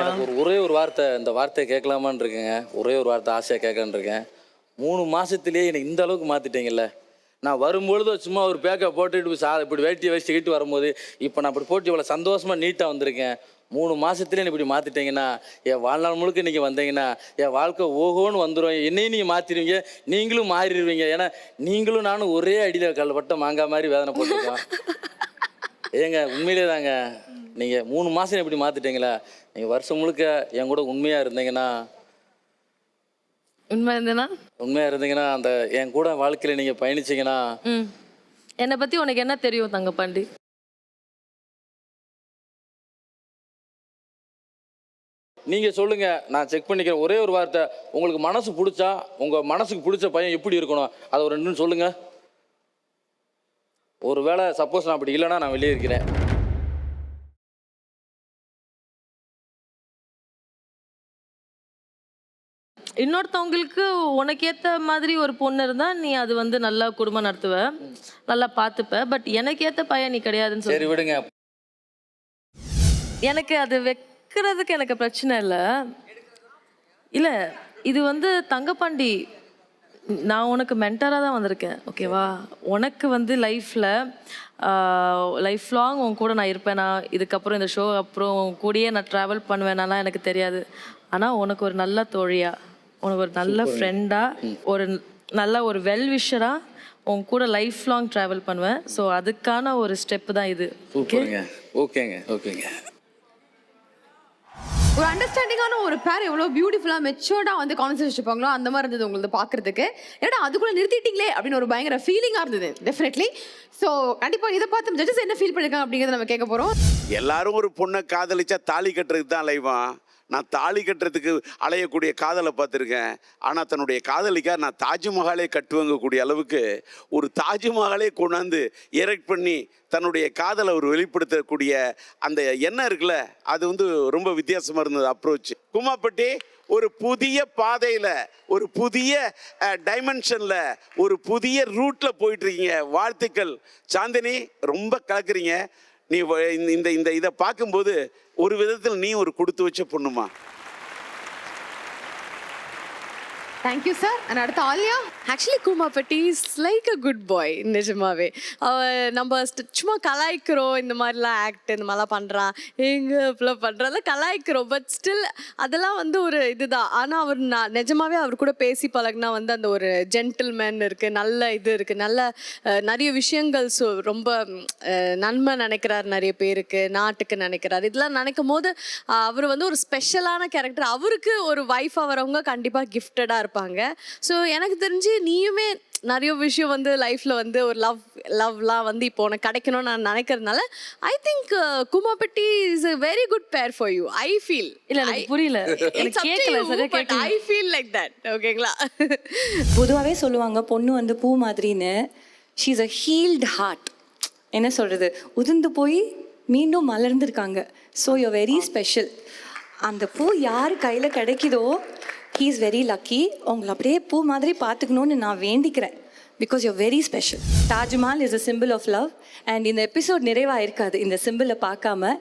எனக்கு ஒரே ஒரு வார்த்தை, இந்த வார்த்தையை கேட்கலாமான்னு இருக்கேங்க. ஒரே ஒரு வார்த்தை ஆசையாக கேட்கலான்னு இருக்கேன். 3 மாதத்துலேயே என்னை இந்த அளவுக்கு மாற்றிட்டீங்கல்ல. நான் வரும்பொழுது சும்மா ஒரு பேக்கை போட்டுட்டு இப்படி வேட்டியை வச்சுக்கிட்டு வரும்போது, இப்போ நான் இப்படி போட்டு இவ்வளோ சந்தோஷமாக நீட்டாக வந்திருக்கேன். 3 மாதத்துலேயே இப்படி மாற்றிட்டீங்கன்னா, என் வாழ்நாள் முழுக்க நீங்கள் வந்தீங்கன்னா என் வாழ்க்கை ஓஹோன்னு வந்துடும். என்னையும் நீங்கள் மாற்றிடுவீங்க, நீங்களும் மாறிடுவீங்க. ஏன்னா நீங்களும் நானும் ஒரே அடியில் கல்வட்ட மாங்காய் மாதிரி வேதனை போட்டுருக்கோம். ஏங்க உண்மையிலே தாங்க, நீங்கள் 3 மாதம் இப்படி மாற்றிட்டீங்களா? நீங்கள் வருஷம் முழுக்க என் கூட உண்மையாக இருந்தீங்கன்னா, உண்மையாக இருந்தீங்கன்னா, அந்த என் கூட வாழ்க்கையில் நீங்கள் பயணிச்சிங்கன்னா, என்னை பற்றி உனக்கு என்ன தெரியும் தங்கப்பாண்டி? நீங்கள் சொல்லுங்கள், நான் செக் பண்ணிக்கிறேன். ஒரே ஒரு வார்த்தை, உங்களுக்கு மனசு பிடிச்சா, உங்கள் மனசுக்கு பிடிச்ச பையன் எப்படி இருக்கணும், அதை ஒரு 2 சொல்லுங்கள். ஒரு வேளை சப்போஸ் நான் அப்படி இல்லைன்னா நான் வெளியே இருக்கிறேன். இன்னொருத்தவங்களுக்கு உனக்கு ஏற்ற மாதிரி ஒரு பொண்ணு இருந்தால் நீ அது வந்து நல்லா குடும்பம் நடத்துவ, நல்லா பார்த்துப்ப. பட் எனக்கு ஏற்ற பையன் நீ கிடையாதுன்னு சரி விடுங்க. எனக்கு அது வைக்கிறதுக்கு எனக்கு பிரச்சனை இல்லை. இல்லை, இது வந்து தங்கப்பாண்டி, நான் உனக்கு மென்டராக தான் வந்திருக்கேன், ஓகேவா? உனக்கு வந்து லைஃப்பில் லைஃப் லாங் உன் கூட நான் இருப்பேனா, இதுக்கப்புறம் இந்த ஷோ அப்புறம் உன் கூடயே நான் ட்ராவல் பண்ணுவேனாலாம் எனக்கு தெரியாது. ஆனால் உனக்கு ஒரு நல்ல தோழியா, உனக்கு ஒரு நல்ல ஃப்ரெண்டாக, ஒரு நல்ல ஒரு வெல்விஷராக உன் கூட லைஃப் லாங் ட்ராவல் பண்ணுவேன். ஸோ அதுக்கான ஒரு ஸ்டெப்பு தான் இது. ஓகேங்க ஓகேங்க ஓகேங்க. ஒரு அண்டர்ஸ்டாண்டிங்கான ஒரு பேர் எவ்வளோ பியூட்டிஃபுல்லாக மெச்சோர்டாக வந்து கான்வர்சேஷன் வச்சுப்பாங்களோ அந்த மாதிரி இருந்தது உங்களுக்கு பார்க்குறதுக்கு. ஏன்னா அதுக்குள்ளே நிறுத்திட்டீங்களே அப்படின்னு ஒரு பயங்கர ஃபீலிங்காக இருந்தது டெஃபினெட்லி. ஸோ கண்டிப்பாக இதை பார்த்து ஜட்ஜஸ் என்ன ஃபீல் பண்ணியிருக்காங்க அப்படிங்கிறத நம்ம கேட்க போகிறோம். எல்லாரும் ஒரு பொண்ணை காதலிச்சா தாலி கட்டுறதுக்கு தான் லைவான். நான் தாலி கட்டுறதுக்கு அலையக்கூடிய காதலை பார்த்துருக்கேன். ஆனால் தன்னுடைய காதலிக்கா நான் தாஜ்மஹாலே கட்டுவங்கக்கூடிய அளவுக்கு ஒரு தாஜ்மஹாலே கொண்டாந்து எரெக்ட் பண்ணி தன்னுடைய காதலை ஒரு வெளிப்படுத்தக்கூடிய அந்த எண்ணம் இருக்குல்ல, அது வந்து ரொம்ப வித்தியாசமாக இருந்தது அப்ரோச். குமாப்பட்டி ஒரு புதிய பாதையில், ஒரு புதிய டைமென்ஷனில், ஒரு புதிய ரூட்டில் போயிட்டுருக்கீங்க. வாழ்த்துக்கள் சாந்தினி, ரொம்ப கலக்குறீங்க நீ. இந்த இதை பார்க்கும்போது ஒரு விதத்தில் நீ ஒரு கொடுத்து வச்ச பொண்ணுமா. Thank you sir. அண்ட் அடுத்த Aliya. Actually Kumappatti is like a good boy. நிஜமாவே நம்ம சும்மா கலாய்க்கிறோம், இந்த மாதிரிலாம் ஆக்ட் இந்த மாதிரிலாம் பண்ணுறான், எங்கே இப்பெல்லாம் பண்ணுறதெல்லாம் கலாய்க்கிறோம். பட் ஸ்டில் அதெல்லாம் வந்து ஒரு இதுதான். ஆனால் அவர் நிஜமாவே அவர் கூட பேசி பழகினா வந்து அந்த ஒரு ஜென்டில்மேன் இருக்குது, நல்ல இது இருக்குது, நல்ல நிறைய விஷயங்கள் ரொம்ப நன்மை நினைக்கிறார், நிறைய பேருக்கு நாட்டுக்கு நினைக்கிறார். இதெல்லாம் நினைக்கும் போது அவர் வந்து ஒரு ஸ்பெஷலான கேரக்டர். அவருக்கு ஒரு வைஃபாக வரவங்க கண்டிப்பாக கிஃப்டடாக இருப்பாங்க. ஸோ எனக்கு தெரிஞ்சு நீயுமே நிறைய விஷயம் வந்து லைஃப்பில் வந்து ஒரு லவ்லாம் வந்து இப்போ உனக்கு கிடைக்கணும்னு நான் நினைக்கிறதுனால I think Kumappatti is a very good pair for you. I feel. இல்லை எனக்கு புரியல, I feel like that. ஓகேங்களா? பொதுவாகவே சொல்லுவாங்க பொண்ணு வந்து பூ மாதிரின்னு. She is a healed heart. என்ன சொல்கிறது, உதிர்ந்து போய் மீண்டும் மலர்ந்துருக்காங்க. So you very special. அந்த பூ யார் கையில் கிடைக்குதோ ஹீ இஸ் வெரி லக்கி. உங்களை அப்படியே பூ மாதிரி பார்த்துக்கணுன்னு நான் வேண்டிக்கிறேன். Because you very special. Taj Mahal is a simple of love. And இந்த எபிசோட் நிறைவாக இருக்காது இந்த சிம்பிளை பார்க்காம.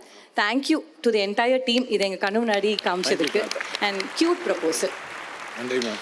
Thank you to the entire team இதை எங்கள் கண்ணு முன்னாடி காமிச்சதுக்கு. And cute proposal. நன்றி மேம்.